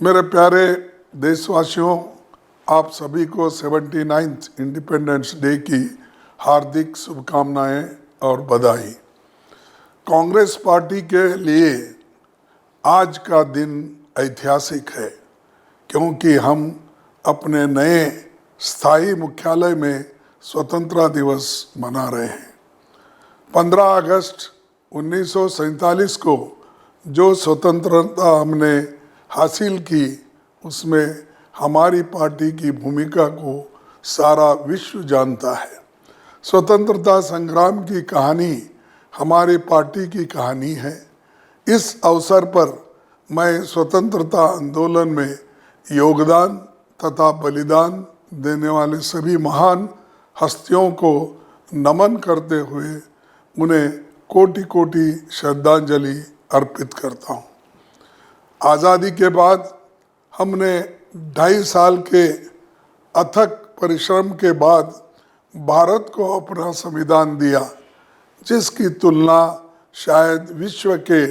मेरे प्यारे देशवासियों, आप सभी को 79th इंडिपेंडेंस डे की हार्दिक शुभकामनाएं और बधाई। कांग्रेस पार्टी के लिए आज का दिन ऐतिहासिक है क्योंकि हम अपने नए स्थायी मुख्यालय में स्वतंत्रता दिवस मना रहे हैं। 15 अगस्त 1947 को जो स्वतंत्रता हमने हासिल की, उसमें हमारी पार्टी की भूमिका को सारा विश्व जानता है। स्वतंत्रता संग्राम की कहानी हमारी पार्टी की कहानी है। इस अवसर पर मैं स्वतंत्रता आंदोलन में योगदान तथा बलिदान देने वाले सभी महान हस्तियों को नमन करते हुए उन्हें कोटि कोटि श्रद्धांजलि अर्पित करता हूँ। आज़ादी के बाद हमने 2.5 साल के अथक परिश्रम के बाद भारत को अपना संविधान दिया, जिसकी तुलना शायद विश्व के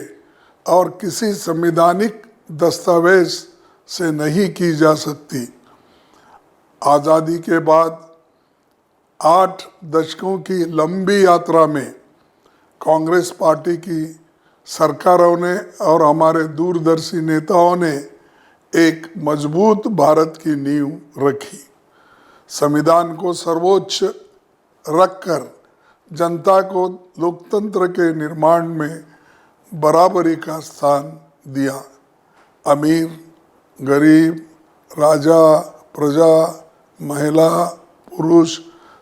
और किसी संवैधानिक दस्तावेज से नहीं की जा सकती। आज़ादी के बाद 8 दशकों की लंबी यात्रा में कांग्रेस पार्टी की सरकारों ने और हमारे दूरदर्शी नेताओं ने एक मजबूत भारत की नींव रखी। संविधान को सर्वोच्च रखकर जनता को लोकतंत्र के निर्माण में बराबरी का स्थान दिया। अमीर, गरीब, राजा, प्रजा, महिला, पुरुष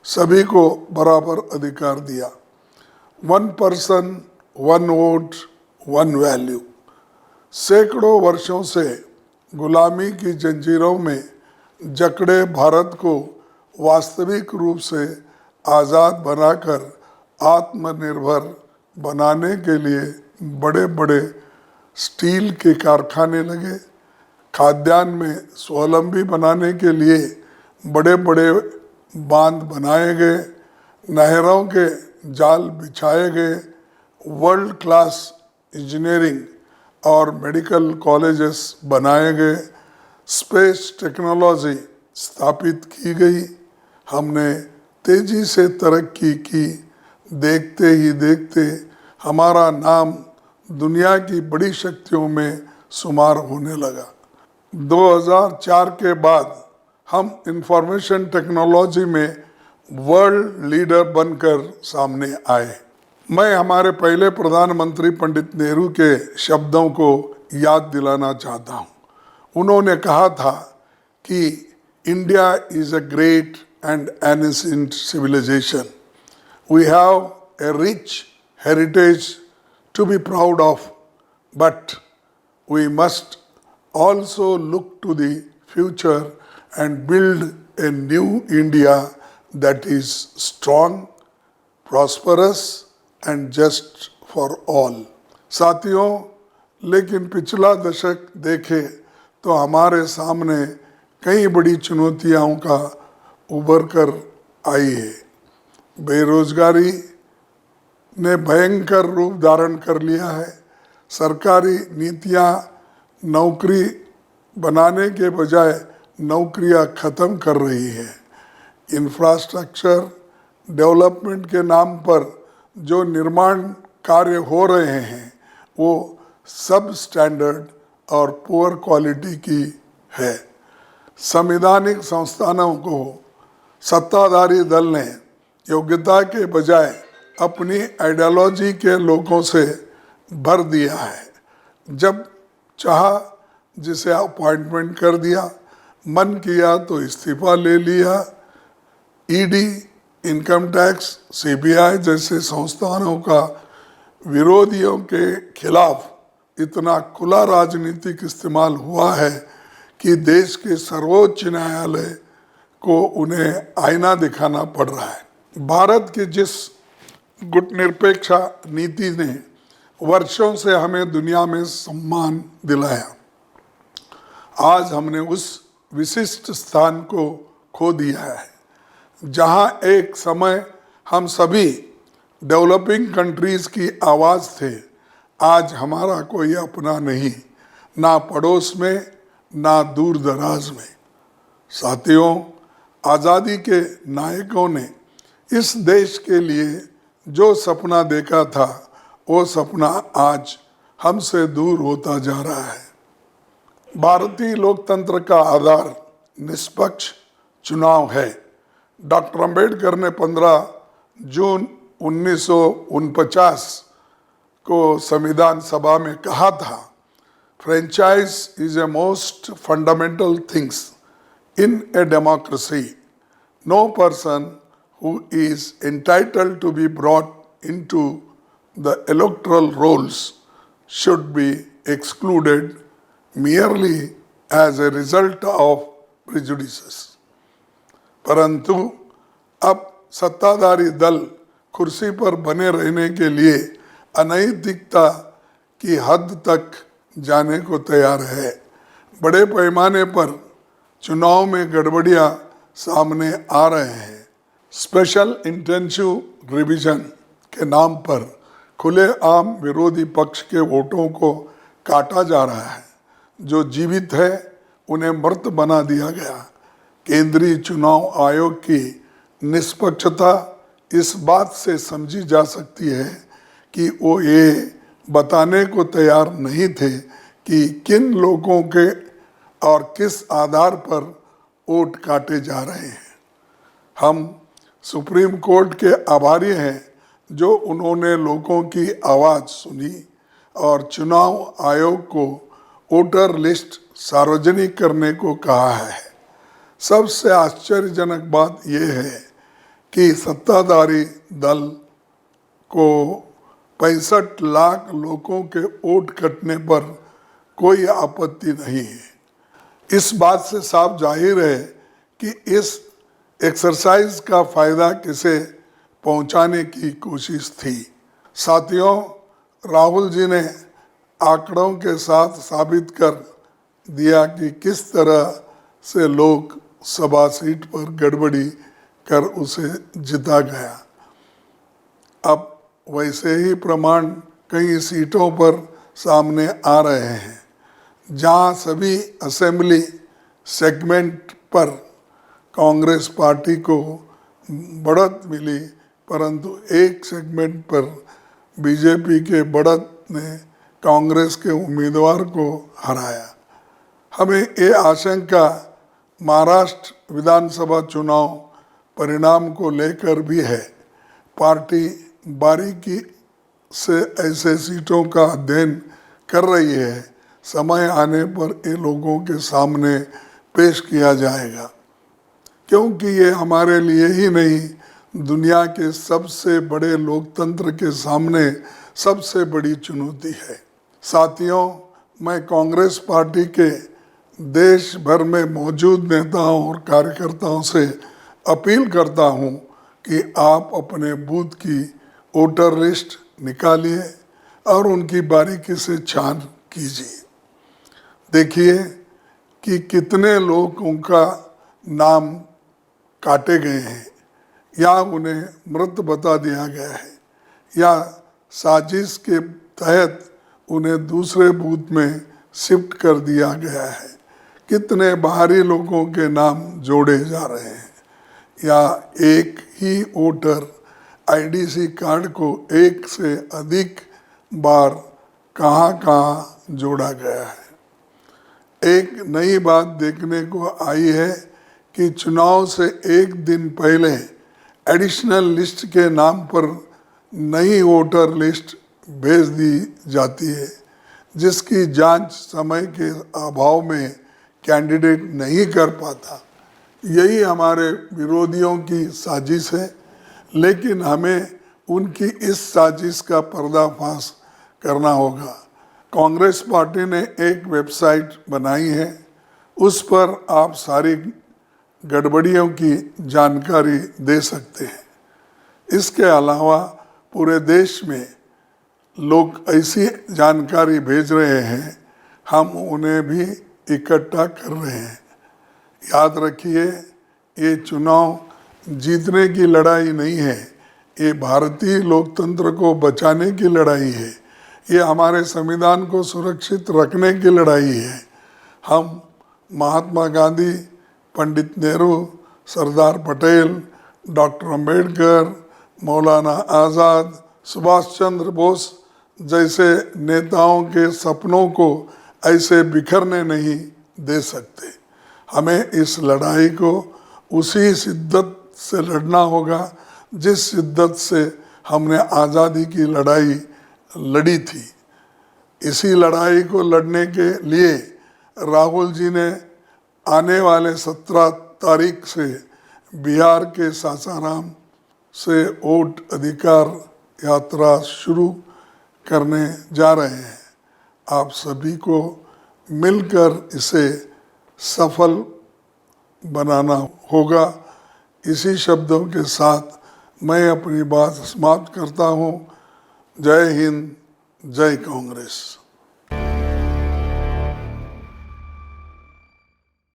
सभी को बराबर अधिकार दिया। 1 पर्सन 1 वोट 1 वैल्यू। सैकड़ों वर्षों से गुलामी की जंजीरों में जकड़े भारत को वास्तविक रूप से आज़ाद बनाकर आत्मनिर्भर बनाने के लिए बड़े बड़े स्टील के कारखाने लगे। खाद्यान्न में स्वावलंबी बनाने के लिए बड़े बड़े बांध बनाए गए, नहरों के जाल बिछाए गए, वर्ल्ड क्लास इंजीनियरिंग और मेडिकल कॉलेजेस बनाए गए, स्पेस टेक्नोलॉजी स्थापित की गई। हमने तेजी से तरक्की की। देखते ही देखते हमारा नाम दुनिया की बड़ी शक्तियों में शुमार होने लगा। 2004 के बाद हम इंफॉर्मेशन टेक्नोलॉजी में वर्ल्ड लीडर बनकर सामने आए। मैं हमारे पहले प्रधानमंत्री पंडित नेहरू के शब्दों को याद दिलाना चाहता हूँ। उन्होंने कहा था कि India is a great and ancient civilisation. We have a rich heritage to be proud of, but we must also look to the future and build a new India that is strong, prosperous and just for all. साथियों, लेकिन पिछला दशक देखे तो हमारे सामने कई बड़ी चुनौतियों का उभर कर आई है। बेरोजगारी ने भयंकर रूप धारण कर लिया है। सरकारी नीतियाँ नौकरी बनाने के बजाय नौकरियां ख़त्म कर रही है। इंफ्रास्ट्रक्चर डेवलपमेंट के नाम पर जो निर्माण कार्य हो रहे हैं वो सब स्टैंडर्ड और पुअर क्वालिटी की है। संवैधानिक संस्थानों को सत्ताधारी दल ने योग्यता के बजाय अपनी आइडियोलॉजी के लोगों से भर दिया है। जब चाहा जिसे अपॉइंटमेंट कर दिया, मन किया तो इस्तीफा ले लिया। ईडी, इनकम टैक्स, सीबीआई जैसे संस्थानों का विरोधियों के खिलाफ इतना खुला राजनीतिक इस्तेमाल हुआ है कि देश के सर्वोच्च न्यायालय को उन्हें आईना दिखाना पड़ रहा है। भारत की जिस गुटनिरपेक्ष नीति ने वर्षों से हमें दुनिया में सम्मान दिलाया, आज हमने उस विशिष्ट स्थान को खो दिया है। जहां एक समय हम सभी डेवलपिंग कंट्रीज की आवाज़ थे, आज हमारा कोई अपना नहीं, ना पड़ोस में ना दूर दराज में। साथियों, आज़ादी के नायकों ने इस देश के लिए जो सपना देखा था, वो सपना आज हमसे दूर होता जा रहा है। भारतीय लोकतंत्र का आधार निष्पक्ष चुनाव है। डॉक्टर अंबेडकर ने 15 जून 1949 को संविधान सभा में कहा था, franchise is a most fundamental things in a democracy. No person who is entitled to be brought into the electoral rolls should be excluded merely as a result of prejudices. परंतु अब सत्ताधारी दल कुर्सी पर बने रहने के लिए अनैतिकता की हद तक जाने को तैयार है। बड़े पैमाने पर चुनाव में गड़बड़ियां सामने आ रहे हैं। स्पेशल इंटेंसिव रिवीजन के नाम पर खुलेआम विरोधी पक्ष के वोटों को काटा जा रहा है। जो जीवित है उन्हें मृत बना दिया गया। केंद्रीय चुनाव आयोग की निष्पक्षता इस बात से समझी जा सकती है कि वो ये बताने को तैयार नहीं थे कि किन लोगों के और किस आधार पर वोट काटे जा रहे हैं। हम सुप्रीम कोर्ट के आभारी हैं जो उन्होंने लोगों की आवाज़ सुनी और चुनाव आयोग को वोटर लिस्ट सार्वजनिक करने को कहा है। सबसे आश्चर्यजनक बात यह है कि सत्ताधारी दल को 65 लाख लोगों के वोट कटने पर कोई आपत्ति नहीं है। इस बात से साफ जाहिर है कि इस एक्सरसाइज का फायदा किसे पहुंचाने की कोशिश थी। साथियों, राहुल जी ने आंकड़ों के साथ साबित कर दिया कि किस तरह से लोग सभा सीट पर गड़बड़ी कर उसे जिता गया। अब वैसे ही प्रमाण कई सीटों पर सामने आ रहे हैं जहां सभी असेंबली सेगमेंट पर कांग्रेस पार्टी को बढ़त मिली, परंतु एक सेगमेंट पर बीजेपी के बढ़त ने कांग्रेस के उम्मीदवार को हराया। हमें ये आशंका महाराष्ट्र विधानसभा चुनाव परिणाम को लेकर भी है। पार्टी बारीकी से ऐसे सीटों का अध्ययन कर रही है। समय आने पर ये लोगों के सामने पेश किया जाएगा, क्योंकि ये हमारे लिए ही नहीं, दुनिया के सबसे बड़े लोकतंत्र के सामने सबसे बड़ी चुनौती है। साथियों, मैं कांग्रेस पार्टी के देश भर में मौजूद नेताओं और कार्यकर्ताओं से अपील करता हूं कि आप अपने बूथ की वोटर लिस्ट निकालिए और उनकी बारीकी से छान कीजिए। देखिए कि कितने लोगों का नाम काटे गए हैं या उन्हें मृत बता दिया गया है या साजिश के तहत उन्हें दूसरे बूथ में शिफ्ट कर दिया गया है। कितने बाहरी लोगों के नाम जोड़े जा रहे हैं या एक ही वोटर आईडीसी कार्ड को एक से अधिक बार कहाँ जोड़ा गया है। एक नई बात देखने को आई है कि चुनाव से एक दिन पहले एडिशनल लिस्ट के नाम पर नई वोटर लिस्ट भेज दी जाती है, जिसकी जांच समय के अभाव में कैंडिडेट नहीं कर पाता। यही हमारे विरोधियों की साजिश है, लेकिन हमें उनकी इस साजिश का पर्दाफाश करना होगा। कांग्रेस पार्टी ने एक वेबसाइट बनाई है, उस पर आप सारी गड़बड़ियों की जानकारी दे सकते हैं। इसके अलावा पूरे देश में लोग ऐसी जानकारी भेज रहे हैं, हम उन्हें भी इकट्ठा कर रहे हैं। याद रखिए, ये चुनाव जीतने की लड़ाई नहीं है, ये भारतीय लोकतंत्र को बचाने की लड़ाई है। ये हमारे संविधान को सुरक्षित रखने की लड़ाई है। हम महात्मा गांधी, पंडित नेहरू, सरदार पटेल, डॉक्टर अंबेडकर, मौलाना आज़ाद, सुभाष चंद्र बोस जैसे नेताओं के सपनों को ऐसे बिखरने नहीं दे सकते। हमें इस लड़ाई को उसी शिद्दत से लड़ना होगा जिस शिद्दत से हमने आज़ादी की लड़ाई लड़ी थी। इसी लड़ाई को लड़ने के लिए राहुल जी ने आने वाले 17 तारीख से बिहार के सासाराम से वोट अधिकार यात्रा शुरू करने जा रहे हैं। आप सभी को मिलकर इसे सफल बनाना होगा। इसी शब्दों के साथ मैं अपनी बात समाप्त करता हूँ। जय हिंद, जय कांग्रेस।